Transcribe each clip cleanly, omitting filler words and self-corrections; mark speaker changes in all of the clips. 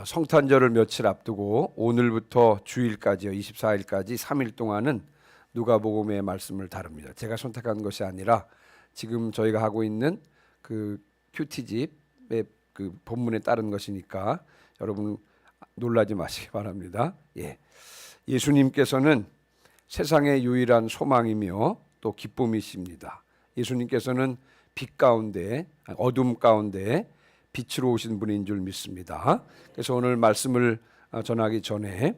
Speaker 1: 성탄절을 며칠 앞두고 오늘부터 주일까지요, 24일까지 3일 동안은 누가복음의 말씀을 다룹니다. 제가 선택한 것이 아니라 지금 저희가 하고 있는 그 큐티집의 그 본문에 따른 것이니까 여러분 놀라지 마시기 바랍니다. 예수님께서는 세상의 유일한 소망이며 또 기쁨이십니다. 예수님께서는 빛 가운데, 어둠 가운데 빛으로 오신 분인 줄 믿습니다. 그래서 오늘 말씀을 전하기 전에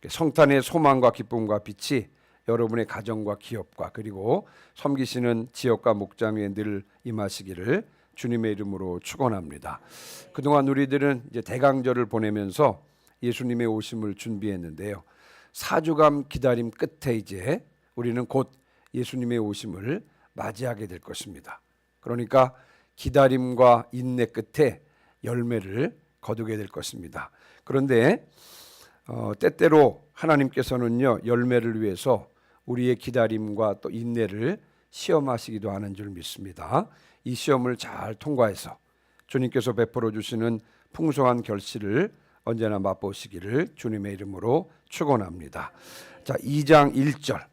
Speaker 1: 성탄의 소망과 기쁨과 빛이 여러분의 가정과 기업과 그리고 섬기시는 지역과 목장 위에 늘 임하시기를 주님의 이름으로 축원합니다. 그동안 우리들은 이제 대강절을 보내면서 예수님의 오심을 준비했는데요. 4주간 기다림 끝에 이제 우리는 곧 예수님의 오심을 맞이하게 될 것입니다. 그러니까 기다림과 인내 끝에 열매를 거두게 될 것입니다. 그런데 때때로 하나님께서는요, 열매를 위해서 우리의 기다림과 또 인내를 시험하시기도 하는 줄 믿습니다. 이 시험을 잘 통과해서 주님께서 베풀어 주시는 풍성한 결실을 언제나 맛보시기를 주님의 이름으로 축원합니다. 자, 2장 1절.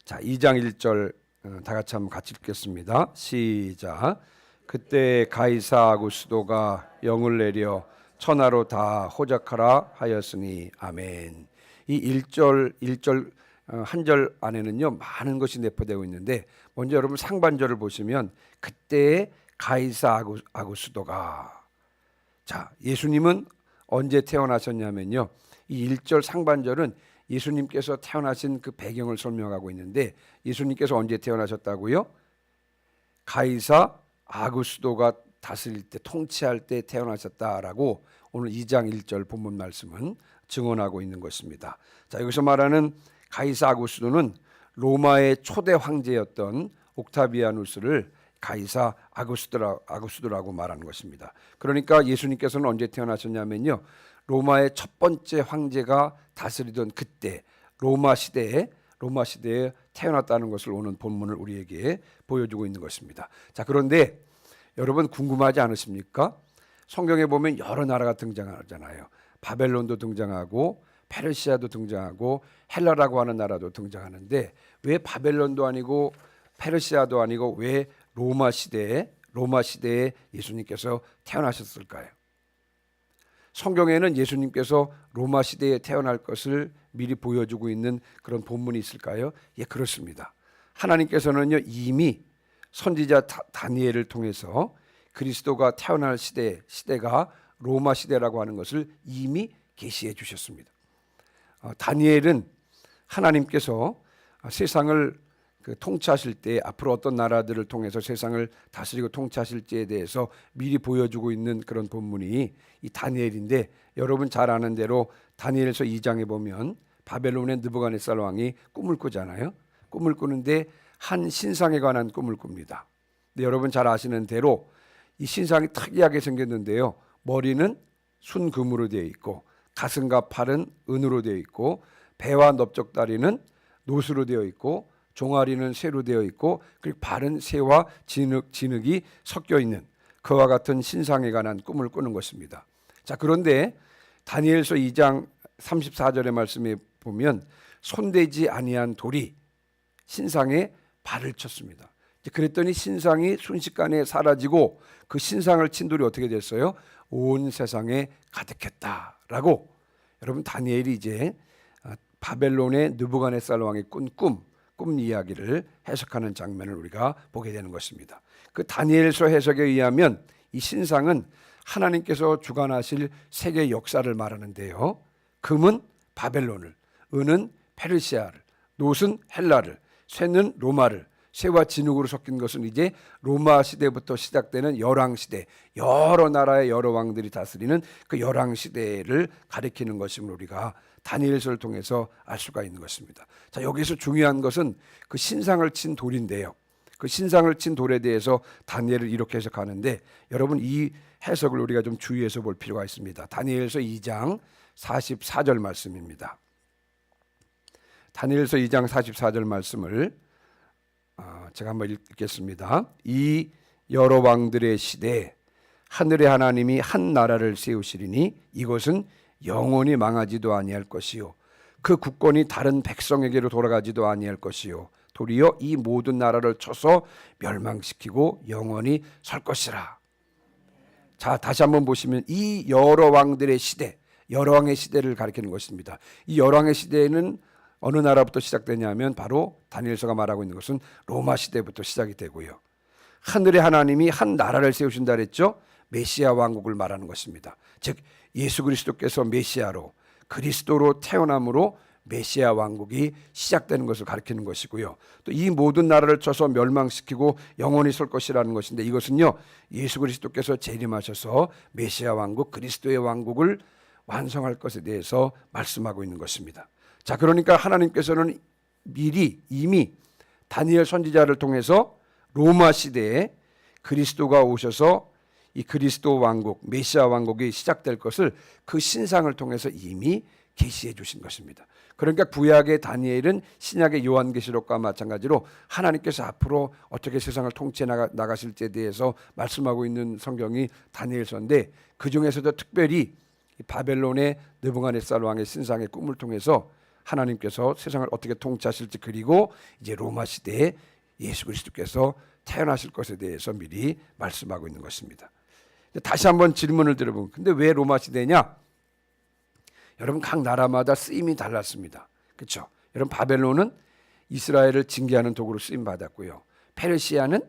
Speaker 1: 자, 2장 1절 다 같이 한번 같이 읽겠습니다. 시작. 그때 가이사 아구스도가 영을 내려 천하로 다 호적하라 하였으니 아멘. 이 1절 한 절 안에는요 많은 것이 내포되어 있는데 먼저 여러분 상반절을 보시면 그때 가이사 아구스도가, 자, 예수님은 언제 태어나셨냐면요, 이 1절 상반절은 예수님께서 태어나신 그 배경을 설명하고 있는데 예수님께서 언제 태어나셨다고요? 가이사 아구스도가 다스릴 때, 통치할 때 태어나셨다라고 오늘 2장 1절 본문 말씀은 증언하고 있는 것입니다. 자, 여기서 말하는 가이사 아구스도는 로마의 초대 황제였던 옥타비아누스를 가이사 아구스도라고 말하는 것입니다. 그러니까 예수님께서는 언제 태어나셨냐면요, 로마의 첫 번째 황제가 다스리던 그때 로마 시대에 태어났다는 것을 오늘 본문을 우리에게 보여주고 있는 것입니다. 자, 그런데 여러분 궁금하지 않으십니까? 성경에 보면 여러 나라가 등장하잖아요. 바벨론도 등장하고 페르시아도 등장하고 헬라라고 하는 나라도 등장하는데 왜 바벨론도 아니고 페르시아도 아니고 왜 로마 시대에 예수님께서 태어나셨을까요? 성경에는 예수님께서 로마 시대에 태어날 것을 미리 보여주고 있는 그런 본문이 있을까요? 예, 그렇습니다. 하나님께서는요 이미 선지자 다니엘을 통해서 그리스도가 태어날 시대가 로마 시대라고 하는 것을 이미 계시해 주셨습니다. 다니엘은 하나님께서 세상을 통치하실 때 앞으로 어떤 나라들을 통해서 세상을 다스리고 통치하실지에 대해서 미리 보여주고 있는 그런 본문이 이 다니엘인데, 여러분 잘 아는 대로 다니엘서 2장에 보면 바벨론의 느부갓네살 왕이 꿈을 꾸잖아요. 꿈을 꾸는데 한 신상에 관한 꿈을 꿉니다. 근데 여러분 잘 아시는 대로 이 신상이 특이하게 생겼는데요, 머리는 순금으로 되어 있고 가슴과 팔은 은으로 되어 있고 배와 넓적다리는 노수로 되어 있고 종아리는 쇠로 되어 있고 그리고 발은 새와 진흙이 섞여 있는 그와 같은 신상에 관한 꿈을 꾸는 것입니다. 자, 그런데 다니엘서 2장 34절의 말씀에 보면 손대지 아니한 돌이 신상에 발을 쳤습니다. 그랬더니 신상이 순식간에 사라지고 그 신상을 친 돌이 어떻게 됐어요? 온 세상에 가득했다라고, 여러분 다니엘이 이제 바벨론의 느부갓네살 왕이 꾼 꿈 이야기를 해석하는 장면을 우리가 보게 되는 것입니다. 그 다니엘서 해석에 의하면 이 신상은 하나님께서 주관하실 세계 역사를 말하는데요, 금은 바벨론을, 은은 페르시아를, 노은 헬라를, 쇠는 로마를, 쇠와 진흙으로 섞인 것은 이제 로마 시대부터 시작되는 열왕 시대, 여러 나라의 여러 왕들이 다스리는 그 열왕 시대를 가리키는 것임을 우리가 다니엘서를 통해서 알 수가 있는 것입니다. 자, 여기서 중요한 것은 그 신상을 친 돌인데요, 그 신상을 친 돌에 대해서 다니엘을 이렇게 해석하는데 여러분 이 해석을 우리가 좀 주의해서 볼 필요가 있습니다. 다니엘서 2장 44절 말씀입니다. 다니엘서 2장 44절 말씀을 제가 한번 읽겠습니다. 이 여러 왕들의 시대에 하늘의 하나님이 한 나라를 세우시리니 이것은 영원히 망하지도 아니할 것이요 그 국권이 다른 백성에게로 돌아가지도 아니할 것이요 도리어 이 모든 나라를 쳐서 멸망시키고 영원히 설 것이라. 자, 다시 한번 보시면 이 여러 왕들의 시대, 여러 왕의 시대를 가리키는 것입니다. 이 여러 왕의 시대는 어느 나라부터 시작되냐면 바로 다니엘서가 말하고 있는 것은 로마 시대부터 시작이 되고요. 하늘의 하나님이 한 나라를 세우신다 그랬죠. 메시아 왕국을 말하는 것입니다. 즉 예수 그리스도께서 메시아로 그리스도로 태어남으로 메시아 왕국이 시작되는 것을 가리키는 것이고요. 또 이 모든 나라를 쳐서 멸망시키고 영원히 설 것이라는 것인데 이것은요 예수 그리스도께서 재림하셔서 메시아 왕국 그리스도의 왕국을 완성할 것에 대해서 말씀하고 있는 것입니다. 자, 그러니까 하나님께서는 미리 이미 다니엘 선지자를 통해서 로마 시대에 그리스도가 오셔서 이 그리스도 왕국, 메시아 왕국이 시작될 것을 그 신상을 통해서 이미 계시해 주신 것입니다. 그러니까 구약의 다니엘은 신약의 요한계시록과 마찬가지로 하나님께서 앞으로 어떻게 세상을 통치해 나가실지에 대해서 말씀하고 있는 성경이 다니엘서인데 그 중에서도 특별히 바벨론의 느부갓네살 왕의 신상의 꿈을 통해서 하나님께서 세상을 어떻게 통치하실지 그리고 이제 로마 시대에 예수 그리스도께서 태어나실 것에 대해서 미리 말씀하고 있는 것입니다. 다시 한번 질문을 드려보면 근데 왜 로마 시대냐? 여러분 각 나라마다 쓰임이 달랐습니다. 그렇죠? 여러분 바벨론은 이스라엘을 징계하는 도구로 쓰임 받았고요. 페르시아는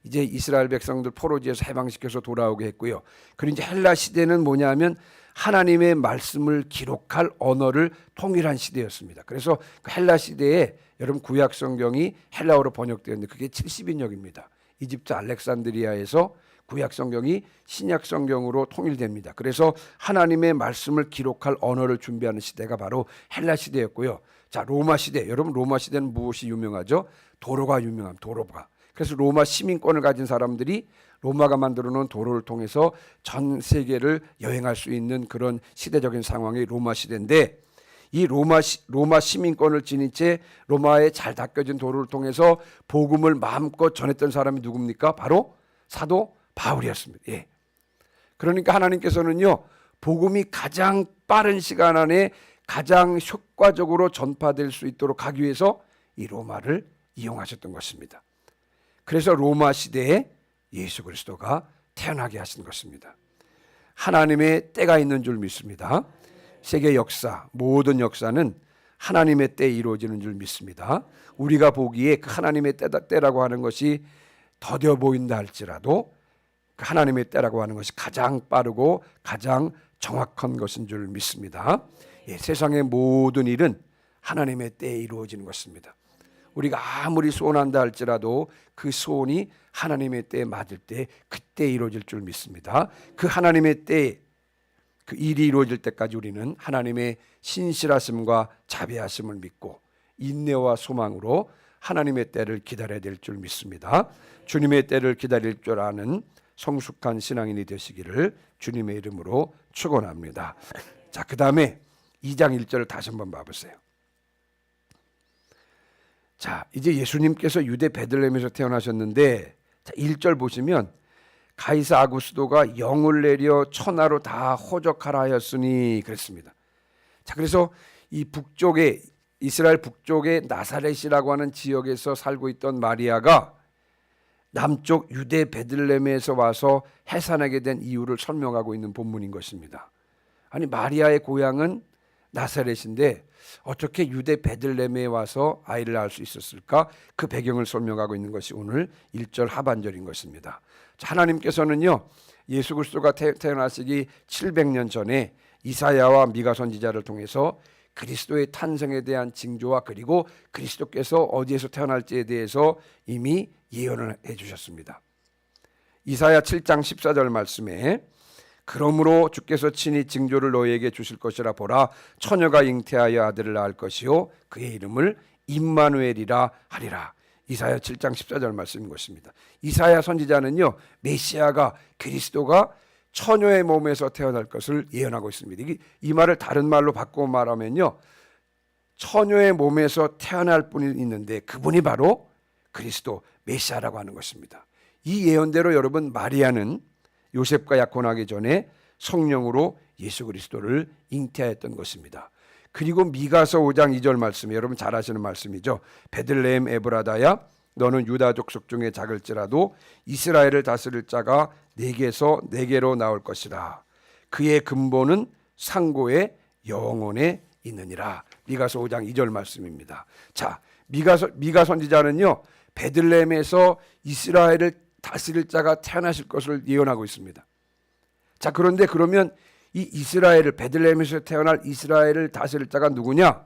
Speaker 1: 이제 이스라엘 백성들 포로지에서 해방시켜서 돌아오게 했고요. 그리고 이제 헬라 시대는 뭐냐면 하나님의 말씀을 기록할 언어를 통일한 시대였습니다. 그래서 그 헬라 시대에 여러분 구약 성경이 헬라어로 번역되었는데 그게 70인역입니다. 이집트 알렉산드리아에서 구약 성경이 신약 성경으로 통일됩니다. 그래서 하나님의 말씀을 기록할 언어를 준비하는 시대가 바로 헬라 시대였고요. 자, 로마 시대. 여러분 로마 시대는 무엇이 유명하죠? 도로가 유명합니다. 도로가. 그래서 로마 시민권을 가진 사람들이 로마가 만들어 놓은 도로를 통해서 전 세계를 여행할 수 있는 그런 시대적인 상황이 로마 시대인데 이 로마 시민권을 지닌 채 로마에 잘 닦여진 도로를 통해서 복음을 마음껏 전했던 사람이 누굽니까? 바로 사도 바울이었습니다. 예. 그러니까 하나님께서는요 복음이 가장 빠른 시간 안에 가장 효과적으로 전파될 수 있도록 하기 위해서 이 로마를 이용하셨던 것입니다. 그래서 로마 시대에 예수 그리스도가 태어나게 하신 것입니다. 하나님의 때가 있는 줄 믿습니다. 세계 역사, 모든 역사는 하나님의 때에 이루어지는 줄 믿습니다. 우리가 보기에 그 하나님의 때라고 하는 것이 더뎌 보인다 할지라도 그 하나님의 때라고 하는 것이 가장 빠르고 가장 정확한 것인 줄 믿습니다. 예, 세상의 모든 일은 하나님의 때에 이루어지는 것입니다. 우리가 아무리 소원한다 할지라도 그 소원이 하나님의 때에 맞을 때 그때 이루어질 줄 믿습니다. 그 하나님의 때에 그 일이 이루어질 때까지 우리는 하나님의 신실하심과 자비하심을 믿고 인내와 소망으로 하나님의 때를 기다려야 될 줄 믿습니다. 주님의 때를 기다릴 줄 아는 성숙한 신앙인이 되시기를 주님의 이름으로 축원합니다. 자, 그 다음에 2장 1절을 다시 한번 봐보세요. 자, 이제 예수님께서 유대 베들레헴에서 태어나셨는데 자, 1절 보시면 가이사 아구스도가 영을 내려 천하로 다 호적하라 하였으니 그랬습니다. 자, 그래서 이 북쪽에 이스라엘 북쪽의 나사렛이라고 하는 지역에서 살고 있던 마리아가 남쪽 유대 베들레헴에서 와서 해산하게 된 이유를 설명하고 있는 본문인 것입니다. 아니 마리아의 고향은 나사렛인데 어떻게 유대 베들레헴에 와서 아이를 낳을 수 있었을까? 그 배경을 설명하고 있는 것이 오늘 1절 하반절인 것입니다. 하나님께서는요 예수 그리스도가 태어나시기 700년 전에 이사야와 미가 선지자를 통해서 그리스도의 탄생에 대한 징조와 그리고 그리스도께서 어디에서 태어날지에 대해서 이미 예언을 해주셨습니다. 이사야 7장 14절 말씀에 그러므로 주께서 친히 징조를 너희에게 주실 것이라 보라 처녀가 잉태하여 아들을 낳을 것이요 그의 이름을 임마누엘이라 하리라. 이사야 7장 14절 말씀인 것입니다. 이사야 선지자는요 메시아가 그리스도가 처녀의 몸에서 태어날 것을 예언하고 있습니다. 이 말을 다른 말로 바꾸어 말하면요 처녀의 몸에서 태어날 분이 있는데 그분이 바로 그리스도 메시아라고 하는 것입니다. 이 예언대로 여러분 마리아는 요셉과 약혼하기 전에 성령으로 예수 그리스도를 잉태하였던 것입니다. 그리고 미가서 5장 2절 말씀이 여러분 잘 아시는 말씀이죠. 베들레헴 에브라다야 너는 유다 족속 중에 작을지라도 이스라엘을 다스릴 자가 네게서 네게로 나올 것이라. 그의 근본은 상고의 영혼에 있느니라. 미가서 5장 2절 말씀입니다. 자, 미가 선지자는요 베들레헴에서 이스라엘을 다스릴 자가 태어나실 것을 예언하고 있습니다. 자, 그런데 그러면 이 이스라엘을 베들레헴에서 태어날 이스라엘을 다스릴 자가 누구냐?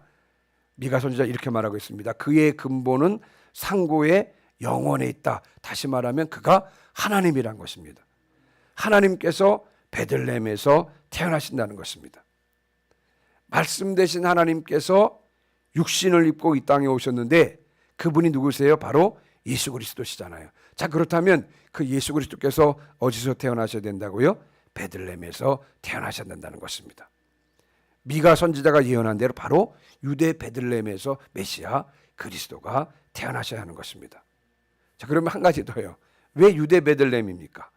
Speaker 1: 미가 선지자 이렇게 말하고 있습니다. 그의 근본은 상고의 영혼에 있다. 다시 말하면 그가 하나님이란 것입니다. 하나님께서 베들레헴에서 태어나신다는 것입니다. 말씀 되신 하나님께서 육신을 입고 이 땅에 오셨는데 그분이 누구세요? 바로 예수 그리스도시잖아요. 자, 그렇다면 그 예수 그리스도께서 어디서 태어나셔야 된다고요? 베들레헴에서 태어나셔야 된다는 것입니다. 미가 선지자가 예언한 대로 바로 유대 베들레헴에서 메시아 그리스도가 태어나셔야 하는 것입니다. 자, 그러면 한 가지 더요. 왜 유대 베들레헴입니까?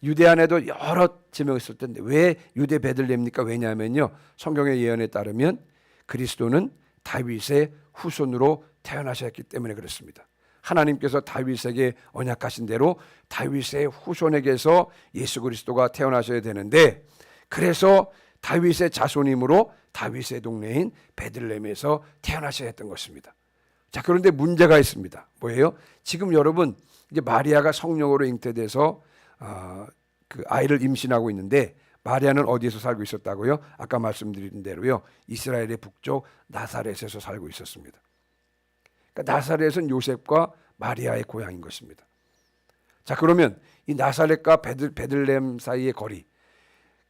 Speaker 1: 유대 안에도 여러 지명이 있을 텐데 왜 유대 베들레헴입니까? 왜냐하면요, 성경의 예언에 따르면 그리스도는 다윗의 후손으로 태어나셨기 때문에 그렇습니다. 하나님께서 다윗에게 언약하신 대로 다윗의 후손에게서 예수 그리스도가 태어나셔야 되는데, 그래서 다윗의 자손이므로 다윗의 동네인 베들레헴에서 태어나셔야 했던 것입니다. 자, 그런데 문제가 있습니다. 뭐예요? 지금 여러분 이제 마리아가 성령으로 잉태돼서 그 아이를 임신하고 있는데 마리아는 어디에서 살고 있었다고요? 아까 말씀드린 대로요, 이스라엘의 북쪽 나사렛에서 살고 있었습니다. 그러니까 나사렛은 요셉과 마리아의 고향인 것입니다. 자, 그러면 이 나사렛과 베들레헴 사이의 거리,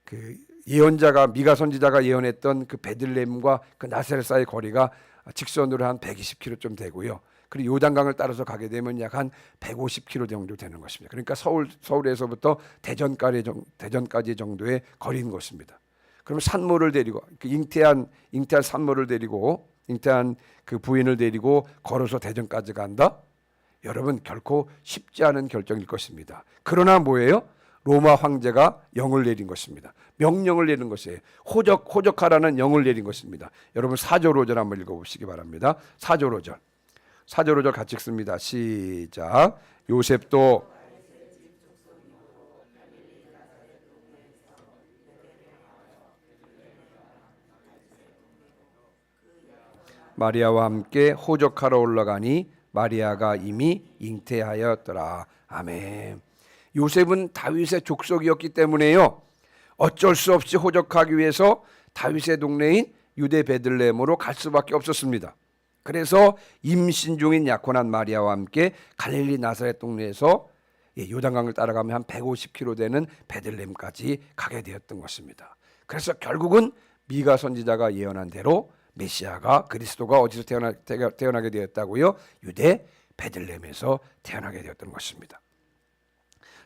Speaker 1: 그 예언자가 미가 선지자가 예언했던 그 베들레헴과 그 나사렛 사이의 거리가 직선으로 한 120km 좀 되고요. 그리고 요단강을 따라서 가게 되면 약 한 150km 정도 되는 것입니다. 그러니까 서울에서부터 대전까지 정도의 거리인 것입니다. 그러면 산모를 데리고 그 잉태한 산모를 데리고 잉태한 그 부인을 데리고 걸어서 대전까지 간다? 여러분 결코 쉽지 않은 결정일 것입니다. 그러나 뭐예요? 로마 황제가 영을 내린 것입니다. 명령을 내린 것이에요. 호적하라는 영을 내린 것입니다. 여러분 사조로절 한번 읽어보시기 바랍니다. 사조로절 같이 읽습니다. 시작. 요셉도 마리아와 함께 호적하러 올라가니 마리아가 이미 잉태하였더라. 아멘. 요셉은 다윗의 족속이었기 때문에요, 어쩔 수 없이 호적하기 위해서 다윗의 동네인 유대 베들레헴으로 갈 수밖에 없었습니다. 그래서 임신 중인 약혼한 마리아와 함께 갈릴리 나사렛 동네에서 요단강을 따라가면 한 150km 되는 베들레헴까지 가게 되었던 것입니다. 그래서 결국은 미가 선지자가 예언한 대로 메시아가 그리스도가 어디서 태어나게 되었다고요? 유대 베들레헴에서 태어나게 되었던 것입니다.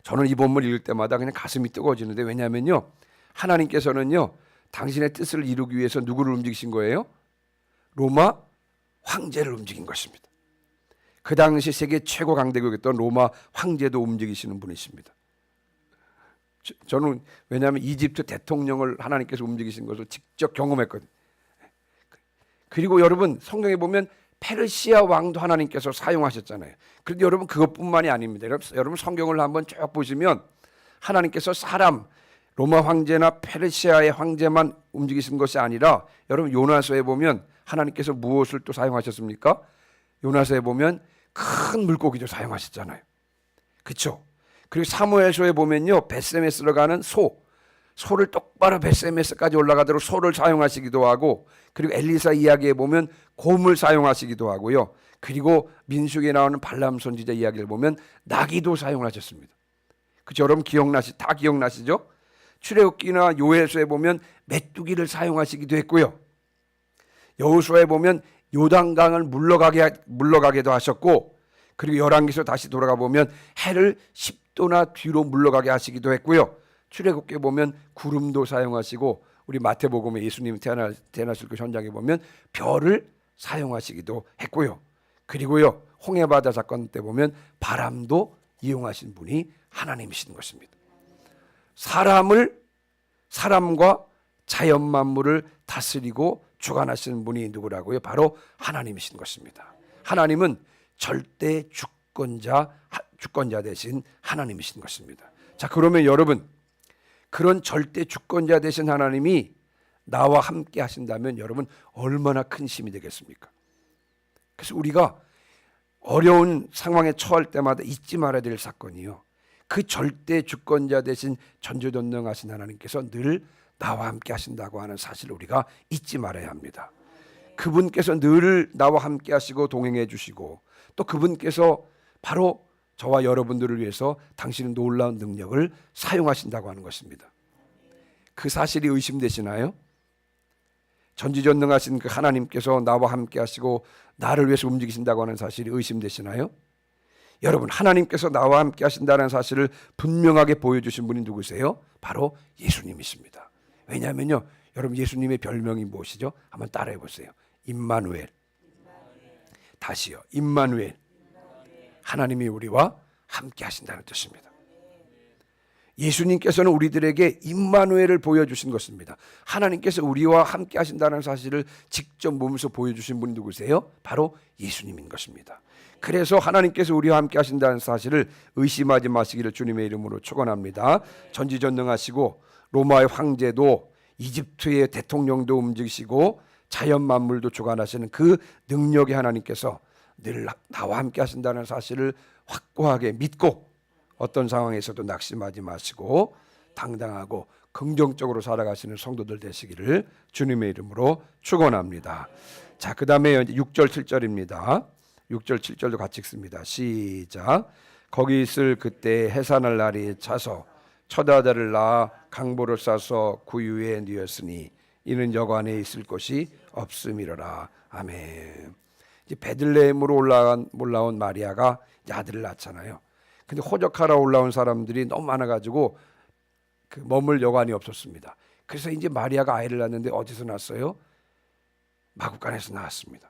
Speaker 1: 저는 이 본문 읽을 때마다 그냥 가슴이 뜨거워지는데, 왜냐하면요, 하나님께서는요 당신의 뜻을 이루기 위해서 누구를 움직이신 거예요? 로마 황제를 움직인 것입니다. 그 당시 세계 최고 강대국이었던 로마 황제도 움직이시는 분이십니다. 저는 왜냐하면 이집트 대통령을 하나님께서 움직이신 것을 직접 경험했거든요. 그리고 여러분 성경에 보면 페르시아 왕도 하나님께서 사용하셨잖아요. 그런데 여러분 그것뿐만이 아닙니다. 여러분 성경을 한번 쭉 보시면 하나님께서 로마 황제나 페르시아의 황제만 움직이신 것이 아니라, 여러분 요나서에 보면 하나님께서 무엇을 또 사용하셨습니까? 요나서에 보면 큰 물고기도 사용하셨잖아요. 그렇죠? 그리고 사무엘서에 보면요, 벳세메스로 가는 소를 똑바로 벳세메스까지 올라가도록 소를 사용하시기도 하고, 그리고 엘리사 이야기에 보면 곰을 사용하시기도 하고요. 그리고 민수기에 나오는 발람 선지자 이야기를 보면 나귀도 사용하셨습니다. 그렇죠? 여러분 다 기억나시죠? 출애굽기나 요엘서에 보면 메뚜기를 사용하시기도 했고요. 여호수아에 보면 요단강을 물러가게도 하셨고, 그리고 열왕기서 다시 돌아가 보면 해를 10도나 뒤로 물러가게 하시기도 했고요. 출애굽기에 보면 구름도 사용하시고, 우리 마태복음에 예수님이 태어나실 그 현장에 보면 별을 사용하시기도 했고요. 그리고요, 홍해바다 사건 때 보면 바람도 이용하신 분이 하나님이신 것입니다. 사람과 자연 만물을 다스리고 주관하시는 분이 누구라고요? 바로 하나님이신 것입니다. 하나님은 절대 주권자 되신 하나님이신 것입니다. 자, 그러면 여러분, 그런 절대 주권자 되신 하나님이 나와 함께 하신다면 여러분 얼마나 큰 힘이 되겠습니까? 그래서 우리가 어려운 상황에 처할 때마다 잊지 말아야 될 사건이요, 그 절대 주권자 되신 전지전능하신 하나님께서 늘 나와 함께 하신다고 하는 사실을 우리가 잊지 말아야 합니다. 그분께서 늘 나와 함께 하시고 동행해 주시고, 또 그분께서 바로 저와 여러분들을 위해서 당신의 놀라운 능력을 사용하신다고 하는 것입니다. 그 사실이 의심되시나요? 전지전능하신 그 하나님께서 나와 함께 하시고 나를 위해서 움직이신다고 하는 사실이 의심되시나요? 여러분, 하나님께서 나와 함께 하신다는 사실을 분명하게 보여주신 분이 누구세요? 바로 예수님이십니다. 왜냐하면요, 여러분, 예수님의 별명이 무엇이죠? 한번 따라해 보세요. 임마누엘. 다시요, 임마누엘. 하나님이 우리와 함께 하신다는 뜻입니다. 예수님께서는 우리들에게 임마누엘을 보여주신 것입니다. 하나님께서 우리와 함께 하신다는 사실을 직접 몸에서 보여주신 분이 누구세요? 바로 예수님인 것입니다. 그래서 하나님께서 우리와 함께 하신다는 사실을 의심하지 마시기를 주님의 이름으로 축원합니다. 전지전능하시고 로마의 황제도 이집트의 대통령도 움직이시고 자연 만물도 주관하시는 그 능력의 하나님께서 늘 나와 함께 하신다는 사실을 확고하게 믿고 어떤 상황에서도 낙심하지 마시고 당당하고 긍정적으로 살아가시는 성도들 되시기를 주님의 이름으로 축원합니다. 자, 그 다음에 6절 7절입니다. 6절 7절도 같이 읽습니다. 시작. 거기 있을 그때 해산할 날이 차서 첫 아들을 낳아 강보를 싸서 구유에 뉘었으니 이는 여관에 있을 곳이 없음이로라. 아멘. 이제 베들레헴으로 올라온 마리아가 아들을 낳잖아요. 근데 호적하러 올라온 사람들이 너무 많아가지고 그 머물 여관이 없었습니다. 그래서 이제 마리아가 아이를 낳았는데 어디서 낳았어요? 마구간에서 낳았습니다.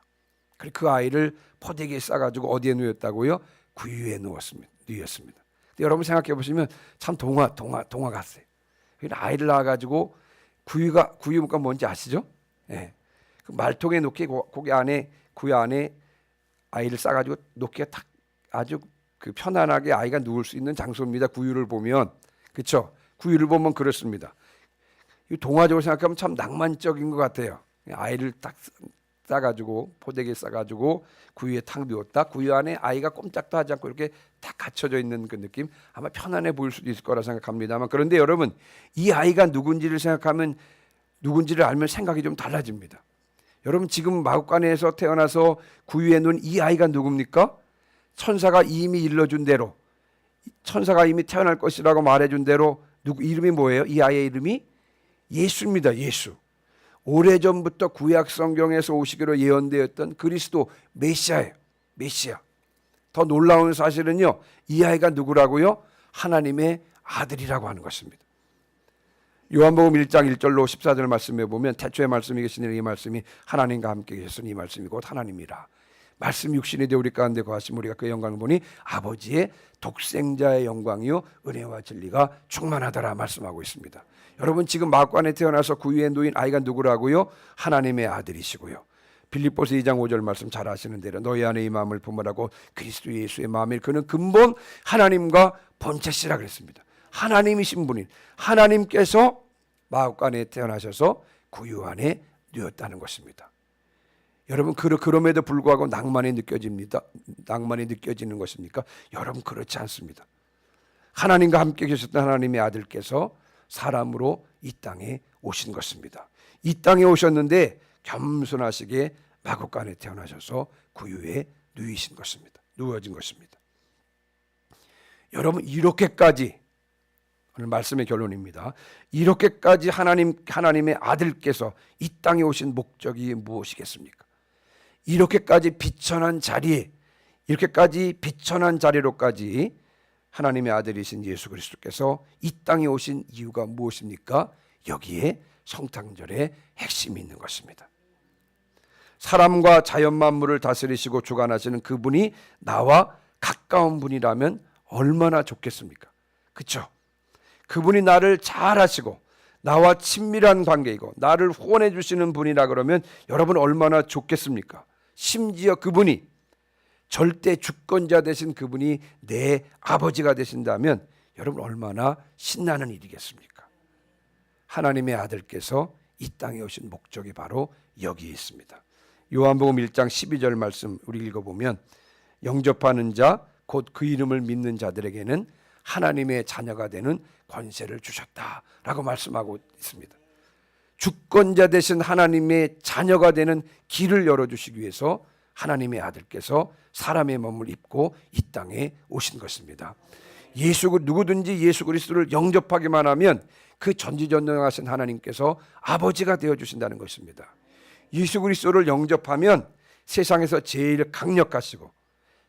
Speaker 1: 그리고 그 아이를 포대기에 싸가지고 어디에 누웠다고요? 구유에 누웠습니다. 근데 여러분 생각해 보시면 참 동화 같아요. 아이를 낳아가지고 구유가 뭔지 아시죠? 예. 그 말통에 놓기 고기 안에 구유 안에 아이를 싸가지고 놓기가 딱 아주 그 편안하게 아이가 누울 수 있는 장소입니다. 구유를 보면, 그렇죠? 구유를 보면 그렇습니다. 이 동화적으로 생각하면 참 낭만적인 것 같아요. 아이를 딱 싸가지고 포대기에 싸가지고 구유에 탁 누웠다. 구유 안에 아이가 꼼짝도 하지 않고 이렇게 딱 갇혀져 있는 그 느낌, 아마 편안해 보일 수도 있을 거라 생각합니다만, 그런데 여러분, 이 아이가 누군지를 알면 생각이 좀 달라집니다. 여러분, 지금 마구간에서 태어나서 구유에 놓은 이 아이가 누굽니까? 천사가 이미 일러준 대로, 천사가 이미 태어날 것이라고 말해준 대로 이름이 뭐예요? 이 아이의 이름이 예수입니다. 예수. 오래전부터 구약 성경에서 오시기로 예언되었던 그리스도 메시아예요. 메시아. 더 놀라운 사실은요, 이 아이가 누구라고요? 하나님의 아들이라고 하는 것입니다. 요한복음 1장 1절로 14절 말씀에 보면 태초에 말씀이 계시니 이 말씀이 하나님과 함께 계셨으니 이 말씀이 곧 하나님이라. 말씀 육신이 되어 우리 가운데 거하심 우리가 그 영광을 보니 아버지의 독생자의 영광이요 은혜와 진리가 충만하더라 말씀하고 있습니다. 여러분, 지금 마구간에 태어나서 구유에 놓인 아이가 누구라고요? 하나님의 아들이시고요. 빌립보서 2장 5절 말씀 잘 아시는 대로 너희 안에 이 마음을 품으라고 그리스도 예수의 마음에 그는 근본 하나님과 본체시라 그랬습니다. 하나님이신 분인 하나님께서 마구간에 태어나셔서 구유 안에 누웠다는 것입니다. 여러분, 그럼에도 불구하고 낭만이 느껴집니다. 낭만이 느껴지는 것입니까? 여러분, 그렇지 않습니다. 하나님과 함께 계셨던 하나님의 아들께서 사람으로 이 땅에 오신 것입니다. 이 땅에 오셨는데 겸손하시게 마구간에 태어나셔서 구유에 누워진 것입니다. 여러분, 이렇게까지, 오늘 말씀의 결론입니다. 이렇게까지 하나님의 아들께서 이 땅에 오신 목적이 무엇이겠습니까? 이렇게까지 비천한 자리로까지 하나님의 아들이신 예수 그리스도께서 이 땅에 오신 이유가 무엇입니까? 여기에 성탄절의 핵심이 있는 것입니다. 사람과 자연 만물을 다스리시고 주관하시는 그분이 나와 가까운 분이라면 얼마나 좋겠습니까? 그렇죠? 그분이 나를 잘 하시고 나와 친밀한 관계이고 나를 후원해 주시는 분이라 그러면 여러분 얼마나 좋겠습니까? 심지어 그분이 절대 주권자 되신 그분이 내 아버지가 되신다면 여러분 얼마나 신나는 일이겠습니까? 하나님의 아들께서 이 땅에 오신 목적이 바로 여기에 있습니다. 요한복음 1장 12절 말씀 우리 읽어보면 영접하는 자 곧 그 이름을 믿는 자들에게는 하나님의 자녀가 되는 권세를 주셨다라고 말씀하고 있습니다. 주권자 되신 하나님의 자녀가 되는 길을 열어주시기 위해서 하나님의 아들께서 사람의 몸을 입고 이 땅에 오신 것입니다. 누구든지 예수 그리스도를 영접하기만 하면 그 전지전능하신 하나님께서 아버지가 되어주신다는 것입니다. 예수 그리스도를 영접하면 세상에서 제일 강력하시고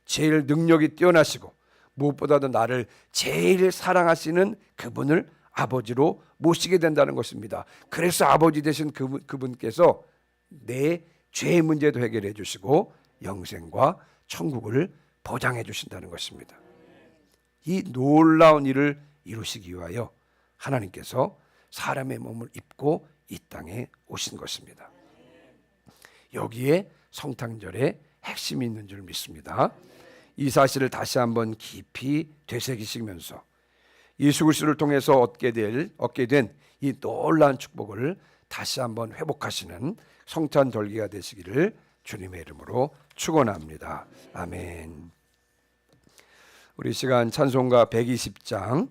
Speaker 1: 제일 능력이 뛰어나시고 무엇보다도 나를 제일 사랑하시는 그분을 아버지로 모시게 된다는 것입니다. 그래서 아버지 되신 그분께서 내 죄의 문제도 해결해 주시고 영생과 천국을 보장해 주신다는 것입니다. 이 놀라운 일을 이루시기 위하여 하나님께서 사람의 몸을 입고 이 땅에 오신 것입니다. 여기에 성탄절의 핵심이 있는 줄 믿습니다. 이 사실을 다시 한번 깊이 되새기시면서 예수 그리스도를 통해서 얻게 된 이 놀라운 축복을 다시 한번 회복하시는 성탄절기가 되시기를 주님의 이름으로 축원합니다. 아멘. 우리 시간 찬송가 120장